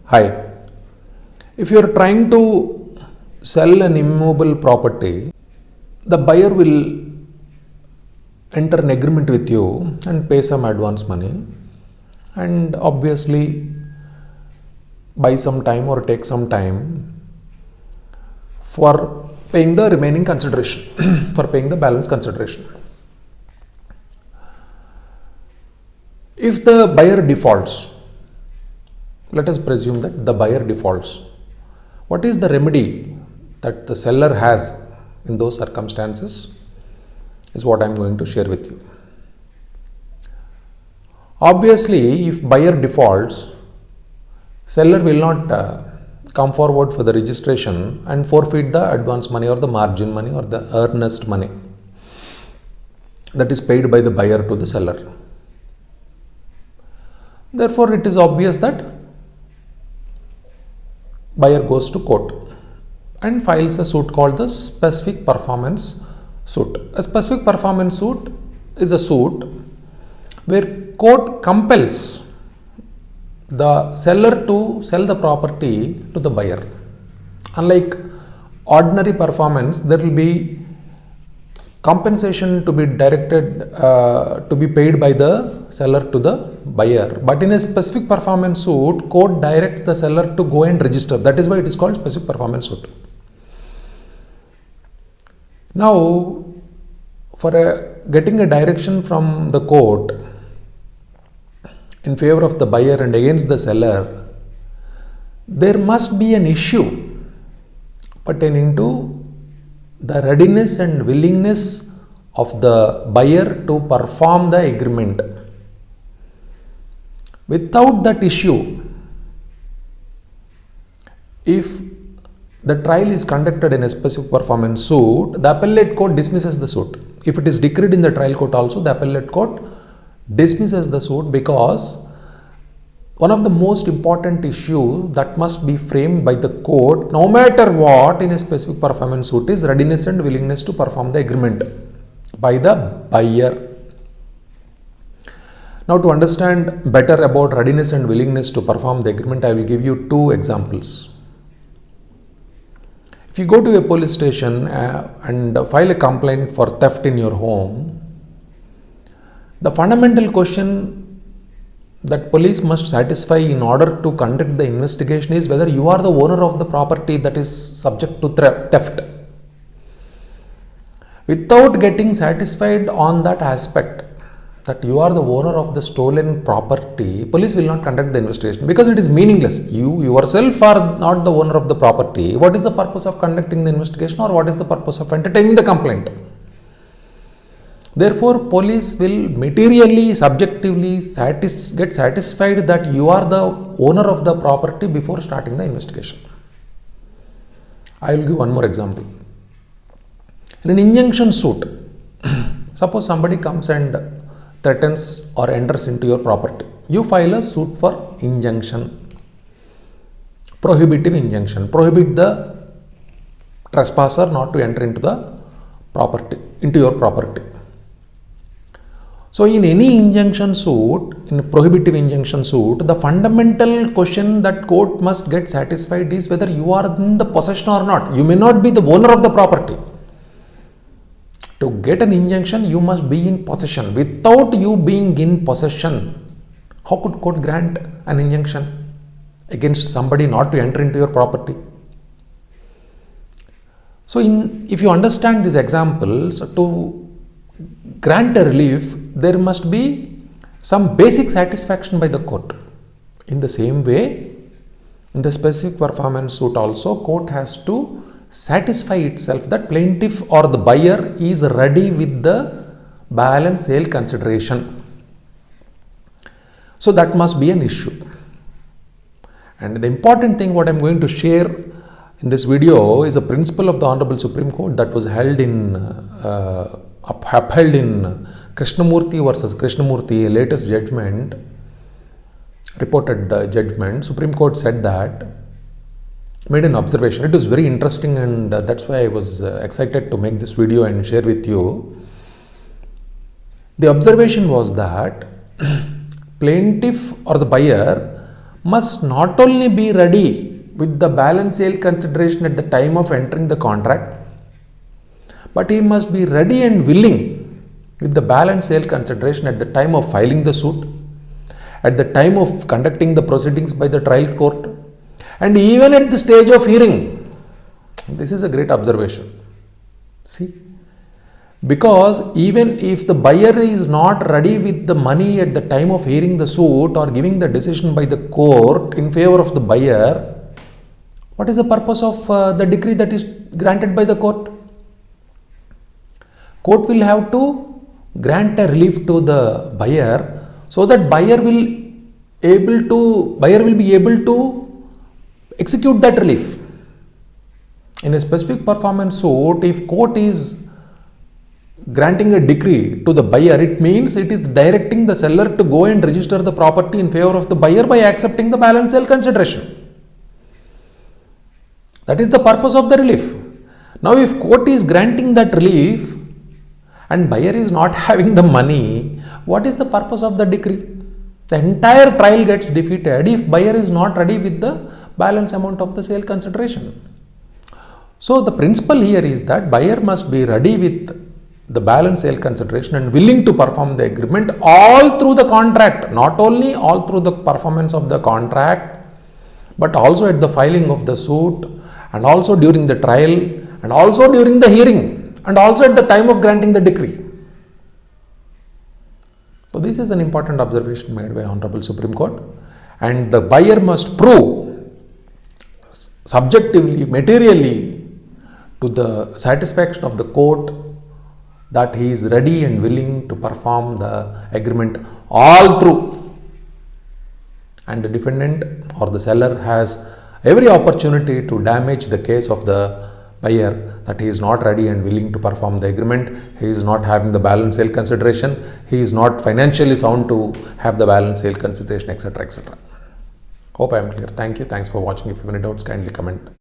Hi. If you are trying to sell an immovable property, the buyer will enter an agreement with you and pay some advance money, and obviously buy some time or take some time for paying the remaining consideration, for paying the balance consideration. If the buyer defaults, let us presume that the buyer defaults. What is the remedy that the seller has in those circumstances is what I am going to share with you. Obviously, if buyer defaults, seller will not come forward for the registration and forfeit the advance money or the margin money or the earnest money that is paid by the buyer to the seller. Therefore, it is obvious that buyer goes to court and files a suit called the specific performance suit. A specific performance suit is a suit where court compels the seller to sell the property to the buyer. Unlike ordinary performance, there will be compensation to be directed to be paid by the seller to the buyer, but in a specific performance suit, court directs the seller to go and register. That is why it is called specific performance suit. Now, for getting a direction from the court in favor of the buyer and against the seller, there must be an issue pertaining to the readiness and willingness of the buyer to perform the agreement. Without that issue, if the trial is conducted in a specific performance suit, the appellate court dismisses the suit. If it is decreed in the trial court also, the appellate court dismisses the suit, because one of the most important issues that must be framed by the court, no matter what, in a specific performance suit is readiness and willingness to perform the agreement by the buyer. Now, to understand better about readiness and willingness to perform the agreement, I will give you two examples. If you go to a police station and file a complaint for theft in your home, the fundamental question that police must satisfy in order to conduct the investigation is whether you are the owner of the property that is subject to theft. Without getting satisfied on that aspect, that you are the owner of the stolen property, police will not conduct the investigation, because it is meaningless. You yourself are not the owner of the property. What is the purpose of conducting the investigation, or what is the purpose of entertaining the complaint? Therefore, police will materially, subjectively get satisfied that you are the owner of the property before starting the investigation. I will give one more example. In an injunction suit, suppose somebody comes and threatens or enters into your property. You file a suit for injunction, prohibitive injunction, prohibit the trespasser not to enter into the property, into your property. So, in any injunction suit, in a prohibitive injunction suit, the fundamental question that court must get satisfied is whether you are in the possession or not. You may not be the owner of the property. To get an injunction, you must be in possession. Without you being in possession, how could court grant an injunction against somebody not to enter into your property? So, if you understand this example, so to grant a relief, there must be some basic satisfaction by the court. In the same way, in the specific performance suit also, court has to satisfy itself that plaintiff or the buyer is ready with the balance sale consideration. So that must be an issue. And the important thing what I am going to share in this video is a principle of the Honorable Supreme Court that was upheld in Krishnamurthy versus Krishnamurthy, latest judgment, reported judgment. Supreme Court said that, made an observation. It was very interesting, and that's why I was excited to make this video and share with you. The observation was that plaintiff or the buyer must not only be ready with the balance sale consideration at the time of entering the contract, but he must be ready and willing with the balance sale consideration at the time of filing the suit, at the time of conducting the proceedings by the trial court, and even at the stage of hearing. This is a great observation. See, because even if the buyer is not ready with the money at the time of hearing the suit or giving the decision by the court in favor of the buyer, what is the purpose of the decree that is granted by the court? Court will have to grant a relief to the buyer so that buyer will be able to execute that relief. In a specific performance suit, if court is granting a decree to the buyer, it means it is directing the seller to go and register the property in favor of the buyer by accepting the balance sale consideration. That is the purpose of the relief. Now, if court is granting that relief and buyer is not having the money, what is the purpose of the decree? The entire trial gets defeated if buyer is not ready with the balance amount of the sale consideration. So, the principle here is that buyer must be ready with the balance sale consideration and willing to perform the agreement all through the contract, not only all through the performance of the contract, but also at the filing of the suit, and also during the trial, and also during the hearing, and also at the time of granting the decree. So this is an important observation made by Honorable Supreme Court, and the buyer must prove subjectively, materially, to the satisfaction of the court that he is ready and willing to perform the agreement all through, and the defendant or the seller has every opportunity to damage the case of the buyer, that he is not ready and willing to perform the agreement, he is not having the balance sale consideration, he is not financially sound to have the balance sale consideration, etc., etc. Hope I am clear. Thank you. Thanks for watching. If you have any doubts, kindly comment.